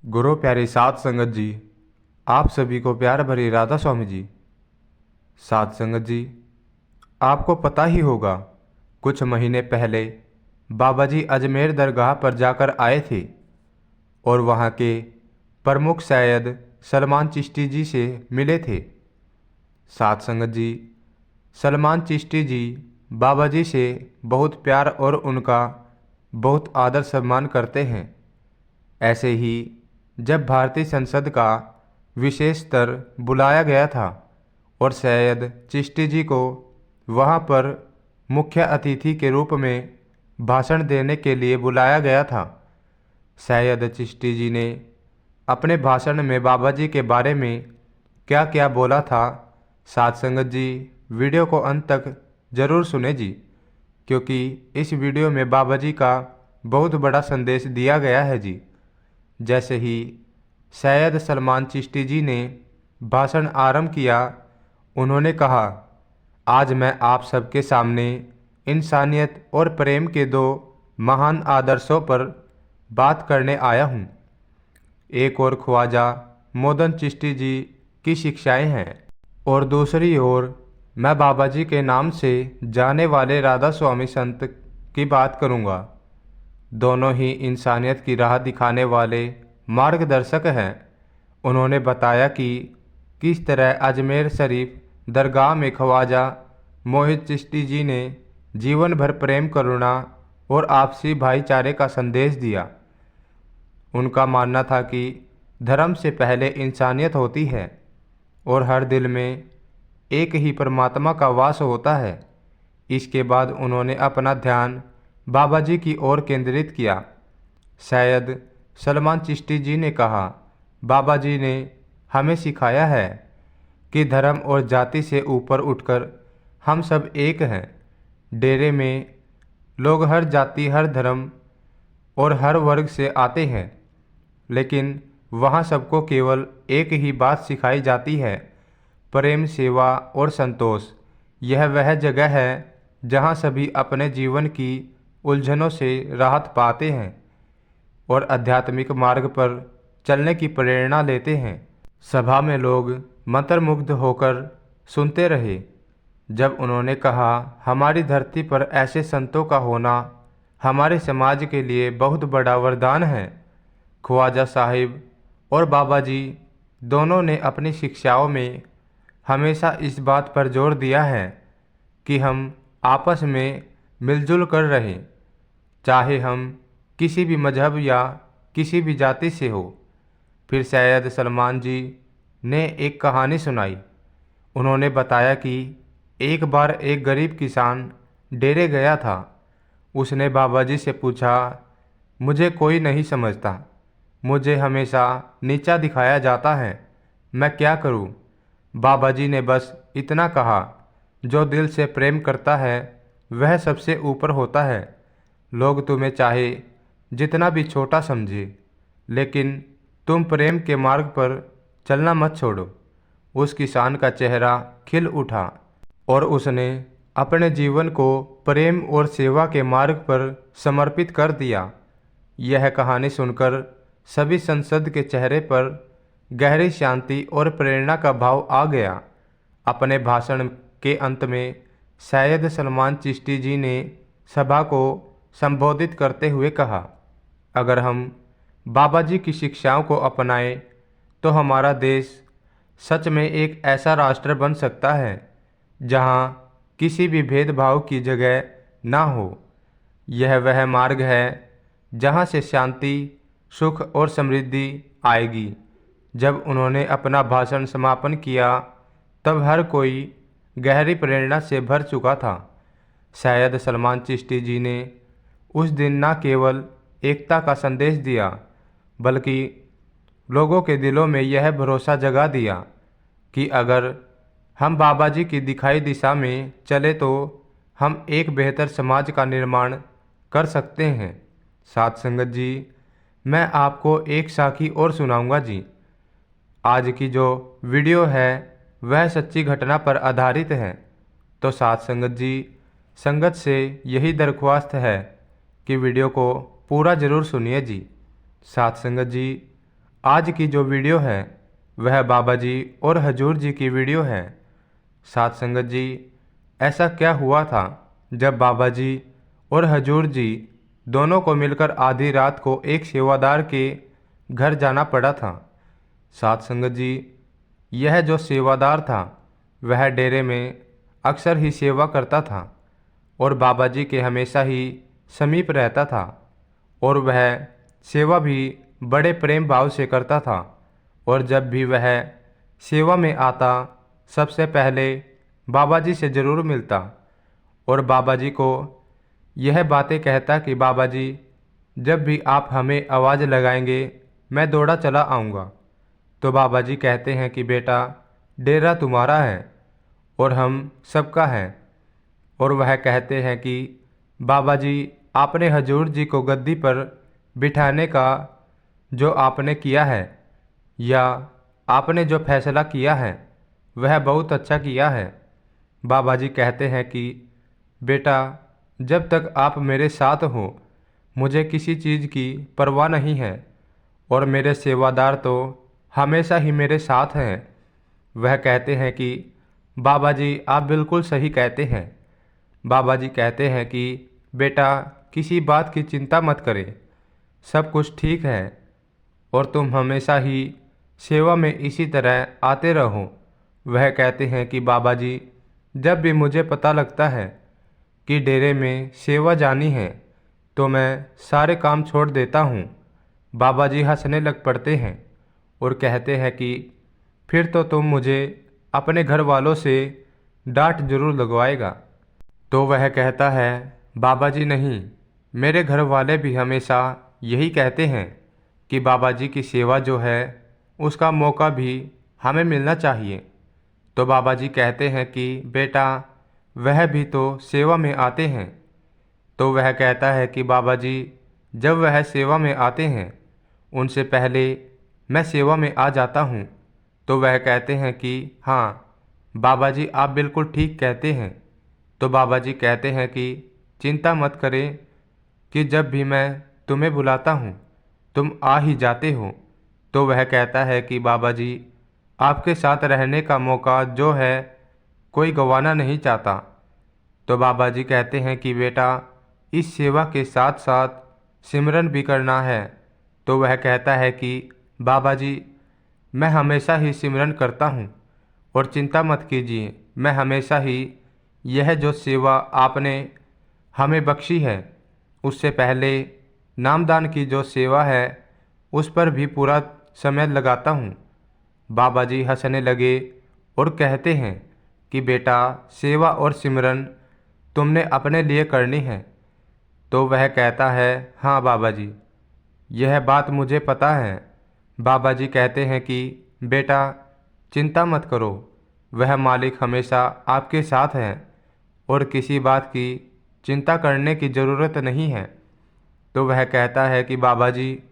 गुरु प्यारी साध संगत जी, आप सभी को प्यार भरी राधा स्वामी जी। साध संगत जी, आपको पता ही होगा, कुछ महीने पहले बाबा जी अजमेर दरगाह पर जाकर आए थे और वहाँ के प्रमुख सैयद सलमान चिश्ती जी से मिले थे। साध संगत जी, सलमान चिश्ती जी बाबा जी से बहुत प्यार और उनका बहुत आदर सम्मान करते हैं। ऐसे ही जब भारतीय संसद का विशेष स्तर बुलाया गया था और सैयद चिश्ती जी को वहां पर मुख्य अतिथि के रूप में भाषण देने के लिए बुलाया गया था, सैयद चिश्ती जी ने अपने भाषण में बाबा जी के बारे में क्या क्या बोला था। साध संगत जी, वीडियो को अंत तक ज़रूर सुने जी, क्योंकि इस वीडियो में बाबा जी का बहुत बड़ा संदेश दिया गया है जी। जैसे ही सैयद सलमान चिश्ती जी ने भाषण आरंभ किया, उन्होंने कहा, आज मैं आप सबके सामने इंसानियत और प्रेम के दो महान आदर्शों पर बात करने आया हूँ। एक और ख्वाजा मोहम्मद चिश्ती जी की शिक्षाएं हैं और दूसरी ओर मैं बाबा जी के नाम से जाने वाले राधा स्वामी संत की बात करूँगा। दोनों ही इंसानियत की राह दिखाने वाले मार्गदर्शक हैं। उन्होंने बताया कि किस तरह अजमेर शरीफ दरगाह में ख्वाजा मोहित चिश्ती जी ने जीवन भर प्रेम, करुणा और आपसी भाईचारे का संदेश दिया। उनका मानना था कि धर्म से पहले इंसानियत होती है और हर दिल में एक ही परमात्मा का वास होता है। इसके बाद उन्होंने अपना ध्यान बाबा जी की ओर केंद्रित किया। सैयद सलमान चिश्ती जी ने कहा, बाबा जी ने हमें सिखाया है कि धर्म और जाति से ऊपर उठकर हम सब एक हैं। डेरे में लोग हर जाति, हर धर्म और हर वर्ग से आते हैं, लेकिन वहाँ सबको केवल एक ही बात सिखाई जाती है, प्रेम, सेवा और संतोष। यह वह जगह है जहाँ सभी अपने जीवन की उलझनों से राहत पाते हैं और आध्यात्मिक मार्ग पर चलने की प्रेरणा लेते हैं। सभा में लोग मंत्रमुग्ध होकर सुनते रहे जब उन्होंने कहा, हमारी धरती पर ऐसे संतों का होना हमारे समाज के लिए बहुत बड़ा वरदान है। ख्वाजा साहिब और बाबा जी दोनों ने अपनी शिक्षाओं में हमेशा इस बात पर जोर दिया है कि हम आपस में मिलजुल कर रहें, चाहे हम किसी भी मजहब या किसी भी जाति से हो। फिर सैयद सलमान जी ने एक कहानी सुनाई। उन्होंने बताया कि एक बार एक गरीब किसान डेरे गया था। उसने बाबा जी से पूछा, मुझे कोई नहीं समझता, मुझे हमेशा नीचा दिखाया जाता है, मैं क्या करूं? बाबा जी ने बस इतना कहा, जो दिल से प्रेम करता है वह सबसे ऊपर होता है। लोग तुम्हें चाहे जितना भी छोटा समझे, लेकिन तुम प्रेम के मार्ग पर चलना मत छोड़ो। उस किसान का चेहरा खिल उठा और उसने अपने जीवन को प्रेम और सेवा के मार्ग पर समर्पित कर दिया। यह कहानी सुनकर सभी संसद के चेहरे पर गहरी शांति और प्रेरणा का भाव आ गया। अपने भाषण के अंत में सैयद सलमान चिश्ती जी ने सभा को संबोधित करते हुए कहा, अगर हम बाबा जी की शिक्षाओं को अपनाएं तो हमारा देश सच में एक ऐसा राष्ट्र बन सकता है जहां किसी भी भेदभाव की जगह ना हो। यह वह मार्ग है जहां से शांति, सुख और समृद्धि आएगी। जब उन्होंने अपना भाषण समापन किया तब हर कोई गहरी प्रेरणा से भर चुका था। सैयद सलमान चिश्ती जी ने उस दिन न केवल एकता का संदेश दिया, बल्कि लोगों के दिलों में यह भरोसा जगा दिया कि अगर हम बाबा जी की दिखाई दिशा में चले तो हम एक बेहतर समाज का निर्माण कर सकते हैं। साथ संगत जी, मैं आपको एक साखी और सुनाऊंगा जी। आज की जो वीडियो है वह सच्ची घटना पर आधारित है। तो साथ संगत जी, संगत से यही दरख्वास्त है कि वीडियो को पूरा ज़रूर सुनिए जी। साथ संगत जी, आज की जो वीडियो है वह बाबा जी और हजूर जी की वीडियो है। साथ संगत जी, ऐसा क्या हुआ था जब बाबा जी और हजूर जी दोनों को मिलकर आधी रात को एक सेवादार के घर जाना पड़ा था। साथ संगत जी, यह जो सेवादार था वह डेरे में अक्सर ही सेवा करता था और बाबा जी के हमेशा ही समीप रहता था और वह सेवा भी बड़े प्रेम भाव से करता था। और जब भी वह सेवा में आता सबसे पहले बाबा जी से ज़रूर मिलता और बाबा जी को यह बातें कहता कि बाबा जी, जब भी आप हमें आवाज़ लगाएंगे मैं दौड़ा चला आऊँगा। तो बाबा जी कहते हैं कि बेटा, डेरा तुम्हारा है और हम सबका है। और वह कहते हैं कि बाबा जी, आपने हजूर जी को गद्दी पर बिठाने का जो आपने किया है या आपने जो फैसला किया है वह बहुत अच्छा किया है। बाबा जी कहते हैं कि बेटा, जब तक आप मेरे साथ हो मुझे किसी चीज़ की परवाह नहीं है और मेरे सेवादार तो हमेशा ही मेरे साथ हैं। वह कहते हैं कि बाबा जी, आप बिल्कुल सही कहते हैं। बाबा जी कहते हैं कि बेटा, किसी बात की चिंता मत करें, सब कुछ ठीक है और तुम हमेशा ही सेवा में इसी तरह आते रहो। वह कहते हैं कि बाबा जी, जब भी मुझे पता लगता है कि डेरे में सेवा जानी है तो मैं सारे काम छोड़ देता हूँ। बाबा जी हंसने लग पड़ते हैं और कहते हैं कि फिर तो तुम मुझे अपने घर वालों से डांट जरूर लगवाएगा। तो वह कहता है, बाबा जी नहीं, मेरे घर वाले भी हमेशा यही कहते हैं कि बाबा जी की सेवा जो है उसका मौका भी हमें मिलना चाहिए। तो बाबा जी कहते हैं कि बेटा, वह भी तो सेवा में आते हैं। तो वह कहता है कि बाबा जी, जब वह सेवा में आते हैं उनसे पहले मैं सेवा में आ जाता हूँ। तो वह कहते हैं कि हाँ बाबा जी, आप बिल्कुल ठीक कहते हैं। तो बाबा जी कहते हैं कि चिंता मत करें कि जब भी मैं तुम्हें बुलाता हूँ तुम आ ही जाते हो। तो वह कहता है कि बाबा जी, आपके साथ रहने का मौका जो है कोई गंवाना नहीं चाहता। तो बाबा जी कहते हैं कि बेटा, इस सेवा के साथ साथ सिमरन भी करना है। तो वह कहता है कि बाबा जी, मैं हमेशा ही सिमरन करता हूँ और चिंता मत कीजिए, मैं हमेशा ही यह जो सेवा आपने हमें बख्शी है उससे पहले नामदान की जो सेवा है उस पर भी पूरा समय लगाता हूँ। बाबा जी हंसने लगे और कहते हैं कि बेटा, सेवा और सिमरन तुमने अपने लिए करनी है। तो वह कहता है, हाँ बाबा जी, यह बात मुझे पता है। बाबा जी कहते हैं कि बेटा, चिंता मत करो, वह मालिक हमेशा आपके साथ है और किसी बात की चिंता करने की ज़रूरत नहीं है। तो वह कहता है कि बाबा जी,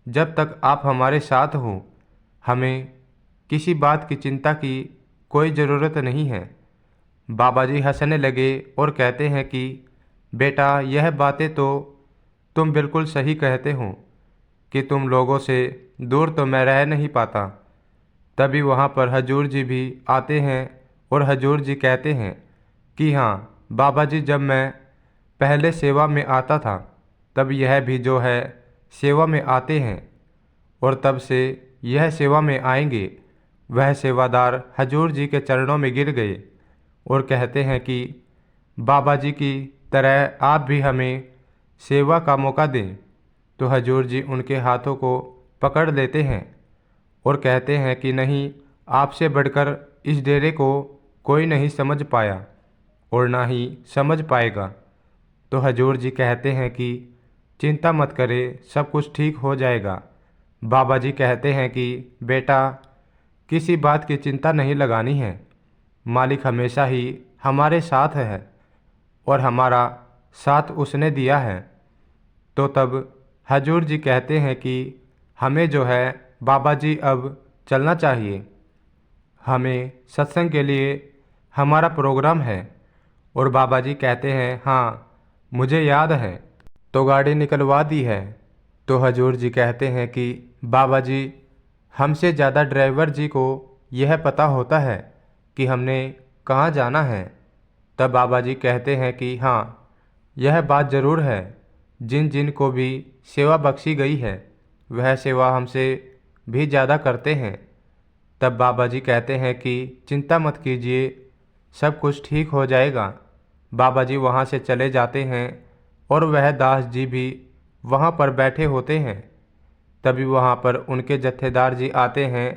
जब तक आप हमारे साथ हो हमें किसी बात की चिंता की कोई ज़रूरत नहीं है। बाबा जी हंसने लगे और कहते हैं कि बेटा, यह बातें तो तुम बिल्कुल सही कहते हो कि तुम लोगों से दूर तो मैं रह नहीं पाता। तभी वहाँ पर हजूर जी भी आते हैं और हजूर जी कहते हैं कि हाँ बाबा जी, जब मैं पहले सेवा में आता था तब यह भी जो है सेवा में आते हैं और तब से यह सेवा में आएंगे। वह सेवादार हजूर जी के चरणों में गिर गए और कहते हैं कि बाबा जी की तरह आप भी हमें सेवा का मौका दें। तो हजूर जी उनके हाथों को पकड़ लेते हैं और कहते हैं कि नहीं, आपसे बढ़कर इस डेरे को कोई नहीं समझ पाया और ना ही समझ पाएगा। तो हजूर जी कहते हैं कि चिंता मत करें, सब कुछ ठीक हो जाएगा। बाबा जी कहते हैं कि बेटा, किसी बात की चिंता नहीं लगानी है, मालिक हमेशा ही हमारे साथ है और हमारा साथ उसने दिया है। तो तब हजूर जी कहते हैं कि हमें जो है बाबा जी अब चलना चाहिए, हमें सत्संग के लिए हमारा प्रोग्राम है। और बाबा जी कहते हैं, हाँ मुझे याद है। तो गाड़ी निकलवा दी है। तो हजूर जी कहते हैं कि बाबा जी, हमसे ज़्यादा ड्राइवर जी को यह पता होता है कि हमने कहाँ जाना है। तब बाबा जी कहते हैं कि हाँ, यह बात ज़रूर है, जिन जिन को भी सेवा बख्शी गई है वह सेवा हमसे भी ज़्यादा करते हैं। तब बाबा जी कहते हैं कि चिंता मत कीजिए, सब कुछ ठीक हो जाएगा। बाबा जी वहाँ से चले जाते हैं और वह दास जी भी वहाँ पर बैठे होते हैं। तभी वहाँ पर उनके जत्थेदार जी आते हैं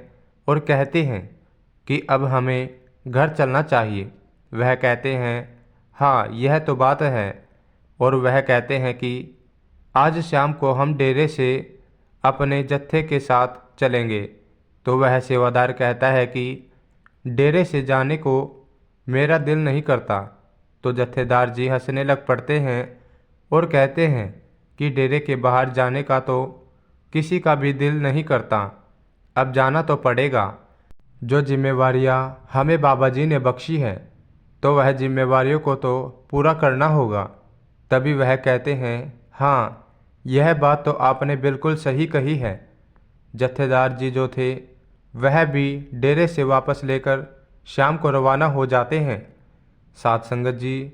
और कहते हैं कि अब हमें घर चलना चाहिए। वह कहते हैं हाँ, यह तो बात है। और वह कहते हैं कि आज शाम को हम डेरे से अपने जत्थे के साथ चलेंगे। तो वह सेवादार कहता है कि डेरे से जाने को मेरा दिल नहीं करता। तो जत्थेदार जी हंसने लग पड़ते हैं और कहते हैं कि डेरे के बाहर जाने का तो किसी का भी दिल नहीं करता, अब जाना तो पड़ेगा। जो जिम्मेवारियां हमें बाबा जी ने बख्शी है तो वह जिम्मेवारियों को तो पूरा करना होगा। तभी वह कहते हैं हाँ, यह बात तो आपने बिल्कुल सही कही है। जत्थेदार जी जो थे वह भी डेरे से वापस लेकर शाम को रवाना हो जाते हैं। साथ संगत जी,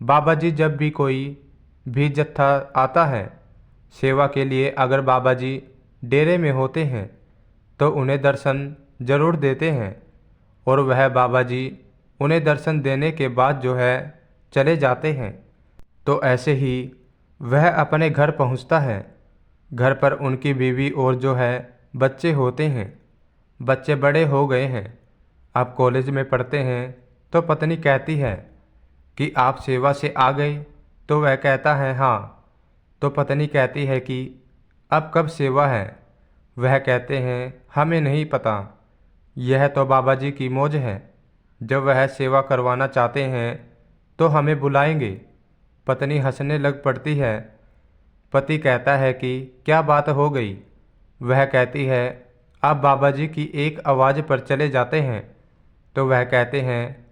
बाबा जी जब भी कोई भी जत्था आता है सेवा के लिए, अगर बाबा जी डेरे में होते हैं तो उन्हें दर्शन जरूर देते हैं। और वह बाबा जी उन्हें दर्शन देने के बाद जो है चले जाते हैं। तो ऐसे ही वह अपने घर पहुंचता है। घर पर उनकी बीवी और जो है बच्चे होते हैं। बच्चे बड़े हो गए हैं, अब कॉलेज में पढ़ते हैं। तो पत्नी कहती है कि आप सेवा से आ गए? तो वह कहता है हाँ। तो पत्नी कहती है कि अब कब सेवा है? वह कहते हैं हमें नहीं पता, यह तो बाबा जी की मौज है, जब वह सेवा करवाना चाहते हैं तो हमें बुलाएंगे। पत्नी हंसने लग पड़ती है। पति कहता है कि क्या बात हो गई? वह कहती है आप बाबा जी की एक आवाज़ पर चले जाते हैं। तो वह कहते हैं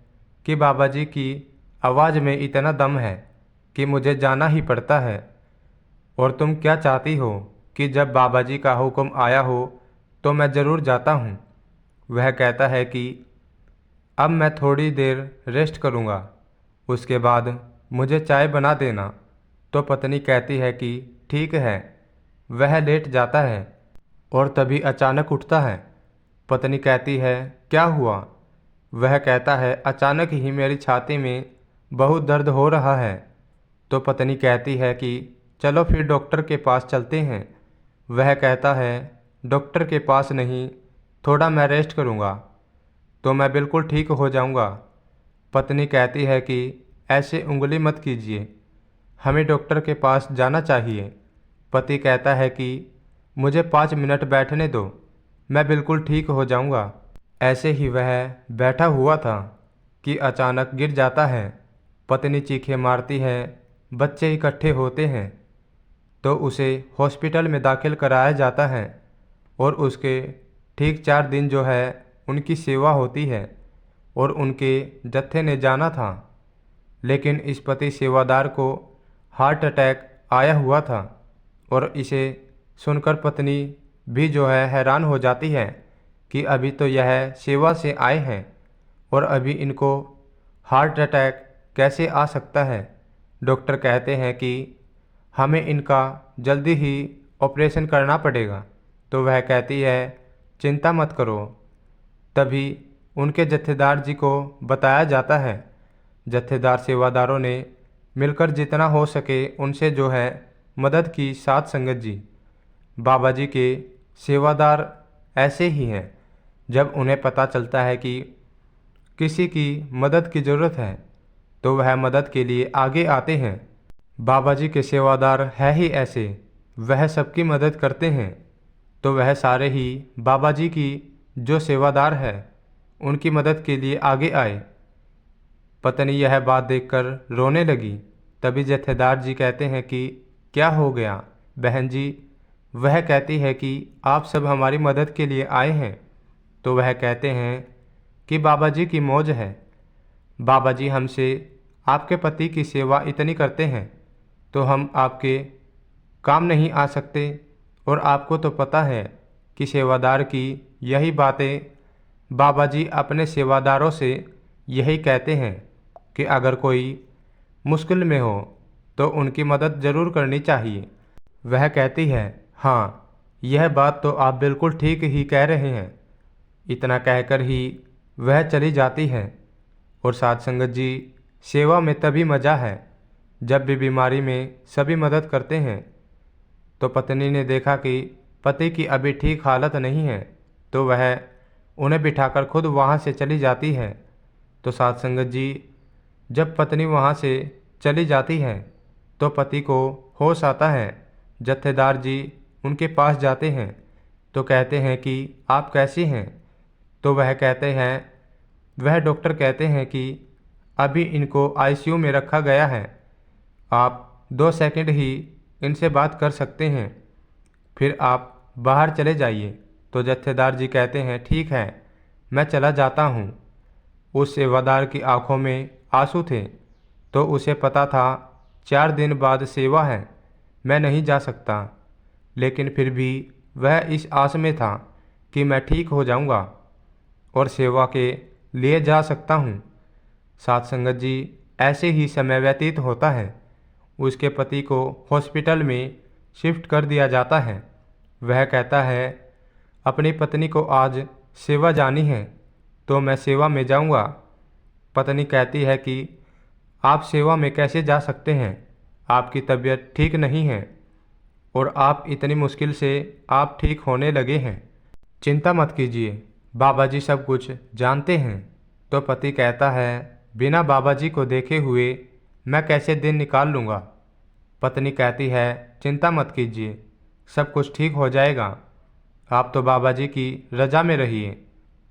कि बाबा जी की आवाज़ में इतना दम है कि मुझे जाना ही पड़ता है। और तुम क्या चाहती हो कि जब बाबा जी का हुक्म आया हो तो मैं ज़रूर जाता हूँ। वह कहता है कि अब मैं थोड़ी देर रेस्ट करूँगा, उसके बाद मुझे चाय बना देना। तो पत्नी कहती है कि ठीक है। वह लेट जाता है और तभी अचानक उठता है। पत्नी कहती है क्या हुआ? वह कहता है अचानक ही मेरी छाती में बहुत दर्द हो रहा है। तो पत्नी कहती है कि चलो फिर डॉक्टर के पास चलते हैं। वह कहता है डॉक्टर के पास नहीं, थोड़ा मैं रेस्ट करूँगा तो मैं बिल्कुल ठीक हो जाऊँगा। पत्नी कहती है कि ऐसे उंगली मत कीजिए, हमें डॉक्टर के पास जाना चाहिए। पति कहता है कि मुझे 5 मिनट बैठने दो, मैं बिल्कुल ठीक हो जाऊँगा। ऐसे ही वह बैठा हुआ था कि अचानक गिर जाता है। पत्नी चीखें मारती है, बच्चे इकट्ठे होते हैं। तो उसे हॉस्पिटल में दाखिल कराया जाता है और उसके ठीक 4 दिन जो है उनकी सेवा होती है। और उनके जत्थे ने जाना था, लेकिन इस पति सेवादार को हार्ट अटैक आया हुआ था। और इसे सुनकर पत्नी भी जो है हैरान हो जाती है कि अभी तो यह सेवा से आए हैं और अभी इनको हार्ट अटैक कैसे आ सकता है। डॉक्टर कहते हैं कि हमें इनका जल्दी ही ऑपरेशन करना पड़ेगा। तो वह कहती है चिंता मत करो। तभी उनके जत्थेदार जी को बताया जाता है। जत्थेदार सेवादारों ने मिलकर जितना हो सके उनसे जो है मदद की। साथ संगत जी, बाबा जी के सेवादार ऐसे ही हैं, जब उन्हें पता चलता है कि किसी की मदद की ज़रूरत है तो वह मदद के लिए आगे आते हैं। बाबा जी के सेवादार है ही ऐसे, वह सबकी मदद करते हैं। तो वह सारे ही बाबा जी की जो सेवादार है उनकी मदद के लिए आगे आए। पत्नी यह बात देखकर रोने लगी। तभी जत्थेदार जी कहते हैं कि क्या हो गया बहन जी? वह कहती है कि आप सब हमारी मदद के लिए आए हैं। तो वह कहते हैं कि बाबा जी की मौज है, बाबा जी हमसे आपके पति की सेवा इतनी करते हैं तो हम आपके काम नहीं आ सकते। और आपको तो पता है कि सेवादार की यही बातें बाबा जी अपने सेवादारों से यही कहते हैं कि अगर कोई मुश्किल में हो तो उनकी मदद ज़रूर करनी चाहिए। वह कहती है, हाँ, यह बात तो आप बिल्कुल ठीक ही कह रहे हैं। इतना कहकर ही वह चली जाती है। और साध संगत जी, सेवा में तभी मज़ा है जब भी बीमारी में सभी मदद करते हैं। तो पत्नी ने देखा कि पति की अभी ठीक हालत नहीं है, तो वह उन्हें बिठाकर खुद वहाँ से चली जाती है। तो साध संगत जी, जब पत्नी वहाँ से चली जाती है तो पति को होश आता है। जत्थेदार जी उनके पास जाते हैं तो कहते हैं कि आप कैसी हैं। तो वह डॉक्टर कहते हैं कि अभी इनको आईसीयू में रखा गया है, आप 2 सेकंड ही इनसे बात कर सकते हैं, फिर आप बाहर चले जाइए। तो जत्थेदार जी कहते हैं, ठीक है, मैं चला जाता हूँ। उस सेवादार की आंखों में आंसू थे, तो उसे पता था 4 दिन बाद सेवा है, मैं नहीं जा सकता। लेकिन फिर भी वह इस आस में था कि मैं ठीक हो जाऊंगा और सेवा के लिए जा सकता हूँ। साथ संगत जी, ऐसे ही समय व्यतीत होता है। उसके पति को हॉस्पिटल में शिफ्ट कर दिया जाता है। वह कहता है, अपनी पत्नी को आज सेवा जानी है तो मैं सेवा में जाऊंगा। पत्नी कहती है कि आप सेवा में कैसे जा सकते हैं, आपकी तबीयत ठीक नहीं है और आप इतनी मुश्किल से आप ठीक होने लगे हैं। चिंता मत कीजिए, बाबा जी सब कुछ जानते हैं। तो पति कहता है, बिना बाबा जी को देखे हुए मैं कैसे दिन निकाल लूँगा। पत्नी कहती है, चिंता मत कीजिए, सब कुछ ठीक हो जाएगा, आप तो बाबा जी की रजा में रहिए।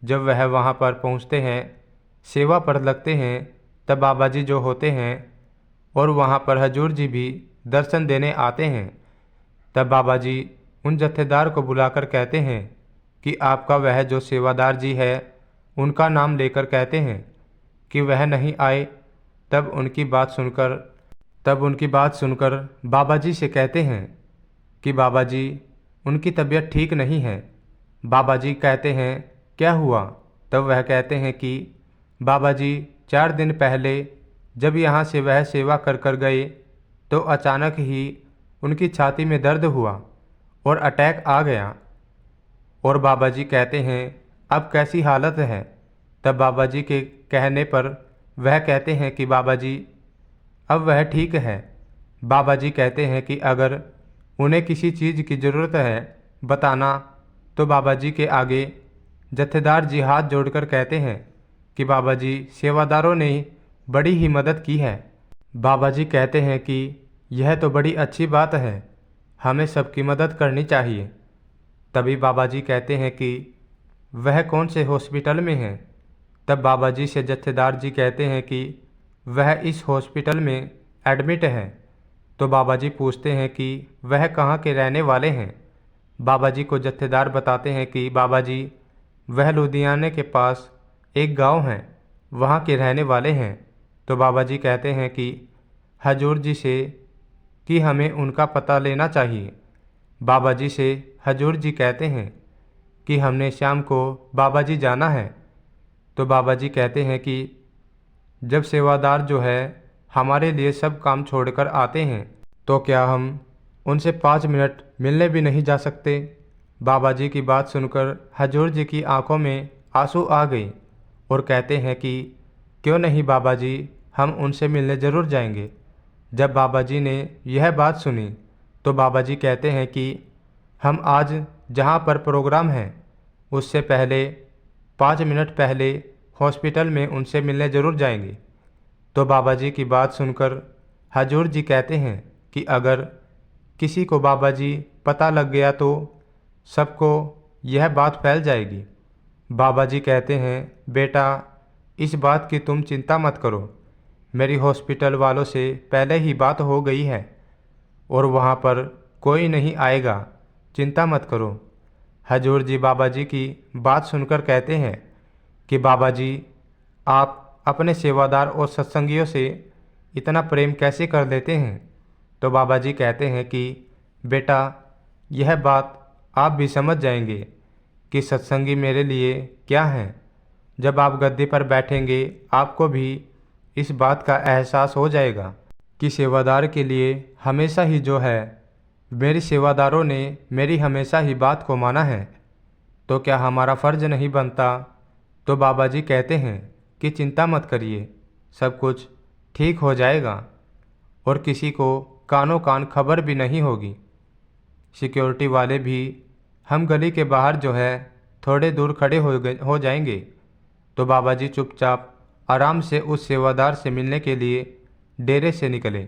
जब वह वहाँ पर पहुँचते हैं, सेवा पर लगते हैं, तब बाबा जी जो होते हैं और वहाँ पर हजूर जी भी दर्शन देने आते हैं। तब बाबा जी उन जत्थेदार को बुलाकर कहते हैं कि आपका वह जो सेवादार जी है उनका नाम लेकर कहते हैं कि वह नहीं आए। तब उनकी बात सुनकर बाबा जी से कहते हैं कि बाबा जी, उनकी तबीयत ठीक नहीं है। बाबा जी कहते हैं, क्या हुआ? तब वह कहते हैं कि बाबा जी, 4 दिन पहले जब यहाँ से वह सेवा कर गए तो अचानक ही उनकी छाती में दर्द हुआ और अटैक आ गया। और बाबा जी कहते हैं, अब कैसी हालत है? तब बाबा जी के कहने पर वह कहते हैं कि बाबा जी, अब वह ठीक है। बाबा जी कहते हैं कि अगर उन्हें किसी चीज़ की ज़रूरत है बताना। तो बाबा जी के आगे जत्थेदार जी हाथ जोड़कर कहते हैं कि बाबा जी, सेवादारों ने बड़ी ही मदद की है। बाबा जी कहते हैं कि यह तो बड़ी अच्छी बात है, हमें सबकी मदद करनी चाहिए। तभी बाबा जी कहते हैं कि वह कौन से हॉस्पिटल में हैं। तब बाबा जी से जत्थेदार जी कहते हैं कि वह इस हॉस्पिटल में एडमिट है। तो बाबा जी पूछते हैं कि वह कहाँ के रहने वाले हैं। बाबा जी को जत्थेदार बताते हैं कि बाबा जी, वह लुधियाने के पास एक गांव है, वहाँ के रहने वाले हैं। तो बाबा जी कहते हैं कि हजूर जी से कि हमें उनका पता लेना चाहिए। बाबा जी से हजूर जी कहते हैं कि हमने शाम को बाबा जी जाना है। तो बाबा जी कहते हैं कि जब सेवादार जो है हमारे लिए सब काम छोड़कर आते हैं तो क्या हम उनसे 5 मिनट मिलने भी नहीं जा सकते? बाबा जी की बात सुनकर हजूर जी की आंखों में आंसू आ गए और कहते हैं कि क्यों नहीं बाबा जी, हम उनसे मिलने ज़रूर जाएंगे। जब बाबा जी ने यह बात सुनी तो बाबा जी कहते हैं कि हम आज जहाँ पर प्रोग्राम है उससे पहले 5 मिनट पहले हॉस्पिटल में उनसे मिलने ज़रूर जाएंगे। तो बाबा जी की बात सुनकर हजूर जी कहते हैं कि अगर किसी को बाबा जी पता लग गया तो सबको यह बात फैल जाएगी। बाबा जी कहते हैं, बेटा, इस बात की तुम चिंता मत करो, मेरी हॉस्पिटल वालों से पहले ही बात हो गई है और वहाँ पर कोई नहीं आएगा, चिंता मत करो। हजूर जी बाबा जी की बात सुनकर कहते हैं कि बाबा जी, आप अपने सेवादार और सत्संगियों से इतना प्रेम कैसे कर लेते हैं? तो बाबा जी कहते हैं कि बेटा, यह बात आप भी समझ जाएंगे कि सत्संगी मेरे लिए क्या हैं। जब आप गद्दी पर बैठेंगे आपको भी इस बात का एहसास हो जाएगा कि सेवादार के लिए हमेशा ही जो है, मेरी सेवादारों ने मेरी हमेशा ही बात को माना है, तो क्या हमारा फ़र्ज नहीं बनता। तो बाबा जी कहते हैं कि चिंता मत करिए, सब कुछ ठीक हो जाएगा और किसी को कानों कान खबर भी नहीं होगी। सिक्योरिटी वाले भी हम गली के बाहर जो है थोड़े दूर खड़े हो जाएंगे। तो बाबा जी चुपचाप आराम से उस सेवादार से मिलने के लिए डेरे से निकले।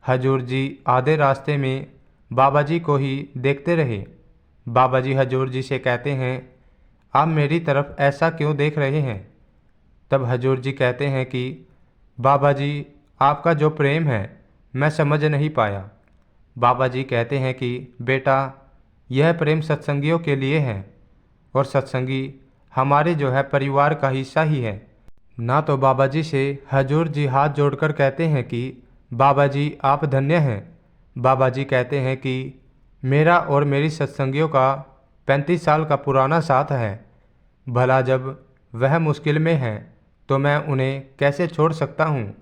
हजूर जी आधे रास्ते में बाबा जी को ही देखते रहे। बाबा जी हजूर जी से कहते हैं, आप मेरी तरफ ऐसा क्यों देख रहे हैं। तब हजूर जी कहते हैं कि बाबा जी, आपका जो प्रेम है मैं समझ नहीं पाया। बाबा जी कहते हैं कि बेटा, यह प्रेम सत्संगियों के लिए है और सत्संगी हमारे जो है परिवार का हिस्सा ही है ना। तो बाबा जी से हजूर जी हाथ जोड़कर कहते हैं कि बाबा जी आप धन्य हैं। बाबा जी कहते हैं कि मेरा और मेरी सत्संगियों का 35 साल का पुराना साथ है, भला जब वह मुश्किल में हैं तो मैं उन्हें कैसे छोड़ सकता हूँ।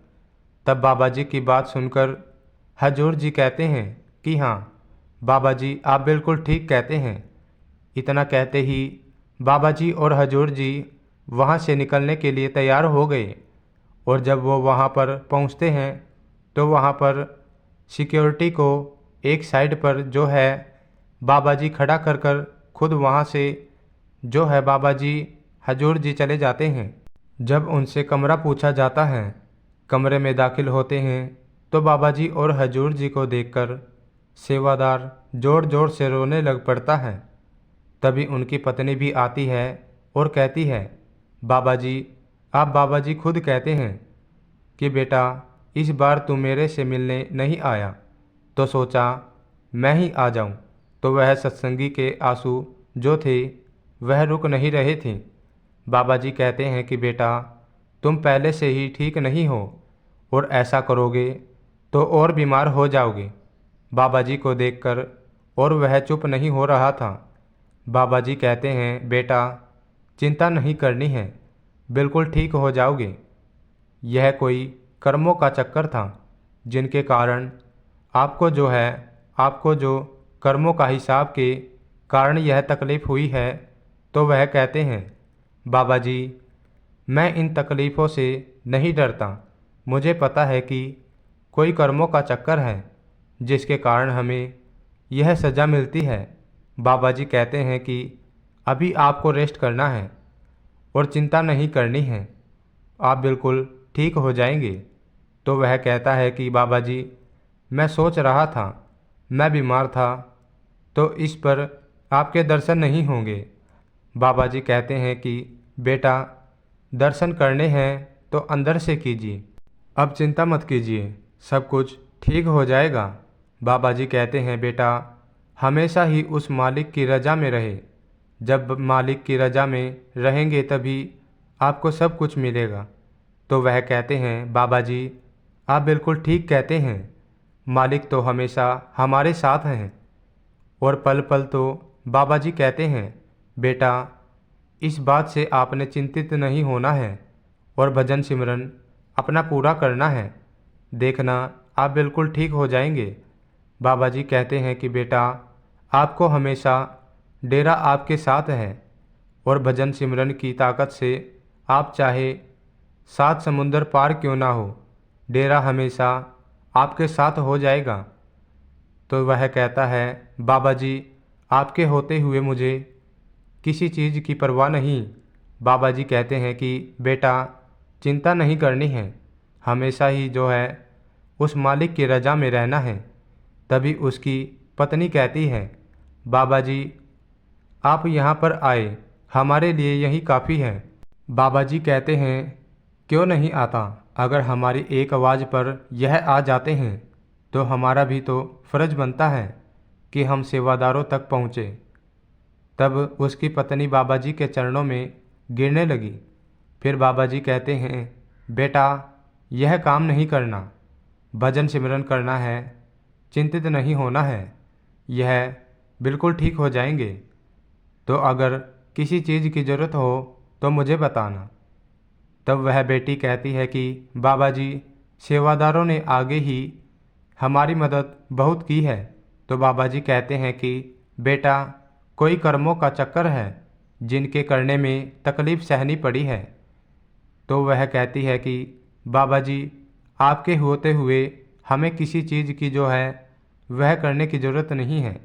तब बाबा जी की बात सुनकर हजूर जी कहते हैं कि हाँ बाबा जी, आप बिल्कुल ठीक कहते हैं। इतना कहते ही बाबा जी और हजूर जी वहाँ से निकलने के लिए तैयार हो गए और जब वो वहाँ पर पहुँचते हैं तो वहाँ पर सिक्योरिटी को एक साइड पर जो है बाबा जी खड़ा कर कर खुद वहाँ से जो है बाबा जी हजूर जी चले जाते हैं। जब उनसे कमरा पूछा जाता है, कमरे में दाखिल होते हैं तो बाबा जी और हजूर जी को देखकर सेवादार ज़ोर ज़ोर से रोने लग पड़ता है। तभी उनकी पत्नी भी आती है और कहती है, बाबा जी, आप बाबा जी खुद कहते हैं कि बेटा इस बार तू मेरे से मिलने नहीं आया तो सोचा मैं ही आ जाऊं। तो वह सत्संगी के आंसू जो थे वह रुक नहीं रहे थे। बाबा जी कहते हैं कि बेटा तुम पहले से ही ठीक नहीं हो और ऐसा करोगे तो और बीमार हो जाओगे। बाबा जी को देखकर और वह चुप नहीं हो रहा था। बाबा जी कहते हैं, बेटा चिंता नहीं करनी है, बिल्कुल ठीक हो जाओगे। यह कोई कर्मों का चक्कर था जिनके कारण आपको जो कर्मों का हिसाब के कारण यह तकलीफ़ हुई है। तो वह कहते हैं, बाबा जी मैं इन तकलीफ़ों से नहीं डरता, मुझे पता है कि कोई कर्मों का चक्कर है जिसके कारण हमें यह सज़ा मिलती है। बाबा जी कहते हैं कि अभी आपको रेस्ट करना है और चिंता नहीं करनी है, आप बिल्कुल ठीक हो जाएंगे। तो वह कहता है कि बाबा जी मैं सोच रहा था, मैं बीमार था तो इस पर आपके दर्शन नहीं होंगे। बाबा जी कहते हैं कि बेटा दर्शन करने हैं तो अंदर से कीजिए, अब चिंता मत कीजिए, सब कुछ ठीक हो जाएगा। बाबा जी कहते हैं, बेटा हमेशा ही उस मालिक की रज़ा में रहे, जब मालिक की रज़ा में रहेंगे तभी आपको सब कुछ मिलेगा। तो वह कहते हैं, बाबा जी आप बिल्कुल ठीक कहते हैं, मालिक तो हमेशा हमारे साथ हैं। और पल पल तो बाबा जी कहते हैं, बेटा इस बात से आपने चिंतित नहीं होना है और भजन सिमरन अपना पूरा करना है, देखना आप बिल्कुल ठीक हो जाएंगे। बाबा जी कहते हैं कि बेटा आपको हमेशा डेरा आपके साथ है और भजन सिमरन की ताकत से आप चाहे 7 समुंदर पार क्यों ना हो, डेरा हमेशा आपके साथ हो जाएगा। तो वह कहता है, बाबा जी आपके होते हुए मुझे किसी चीज़ की परवाह नहीं। बाबा जी कहते हैं कि बेटा चिंता नहीं करनी है, हमेशा ही जो है उस मालिक की रज़ा में रहना है। तभी उसकी पत्नी कहती है, बाबा जी आप यहाँ पर आए, हमारे लिए यही काफ़ी है। बाबा जी कहते हैं, क्यों नहीं आता, अगर हमारी एक आवाज़ पर यह आ जाते हैं तो हमारा भी तो फ़र्ज बनता है कि हम सेवादारों तक पहुँचे। तब उसकी पत्नी बाबा जी के चरणों में गिरने लगी। फिर बाबा जी कहते हैं, बेटा यह काम नहीं करना, भजन सिमरन करना है, चिंतित नहीं होना है, यह बिल्कुल ठीक हो जाएंगे। तो अगर किसी चीज़ की ज़रूरत हो तो मुझे बताना। तब वह बेटी कहती है कि बाबा जी, सेवादारों ने आगे ही हमारी मदद बहुत की है। तो बाबा जी कहते हैं कि बेटा, कोई कर्मों का चक्कर है जिनके करने में तकलीफ़ सहनी पड़ी है। तो वह कहती है कि बाबा जी, आपके होते हुए हमें किसी चीज़ की जो है वह करने की ज़रूरत नहीं है।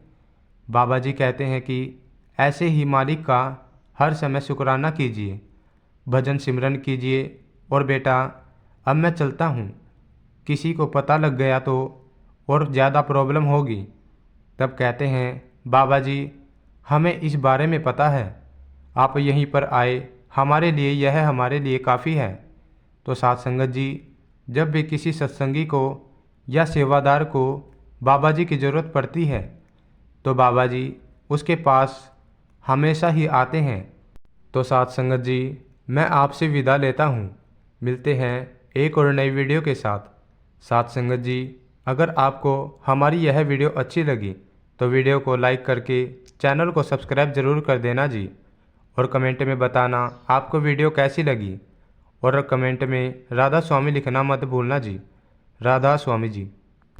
बाबा जी कहते हैं कि ऐसे ही मालिक का हर समय शुक्राना कीजिए, भजन सिमरन कीजिए। और बेटा, अब मैं चलता हूँ, किसी को पता लग गया तो और ज़्यादा प्रॉब्लम होगी। तब कहते हैं बाबा जी, हमें इस बारे में पता है, आप यहीं पर आए हमारे लिए, यह हमारे लिए काफ़ी है। तो साथ संगत जी, जब भी किसी सत्संगी को या सेवादार को बाबा जी की ज़रूरत पड़ती है तो बाबा जी उसके पास हमेशा ही आते हैं। तो साथ संगत जी, मैं आपसे विदा लेता हूँ। मिलते हैं एक और नई वीडियो के साथ। साथ संगत जी, अगर आपको हमारी यह वीडियो अच्छी लगी तो वीडियो को लाइक करके चैनल को सब्सक्राइब ज़रूर कर देना जी। और कमेंट में बताना आपको वीडियो कैसी लगी। और कमेंट में राधा स्वामी लिखना मत भूलना जी। राधा स्वामी जी।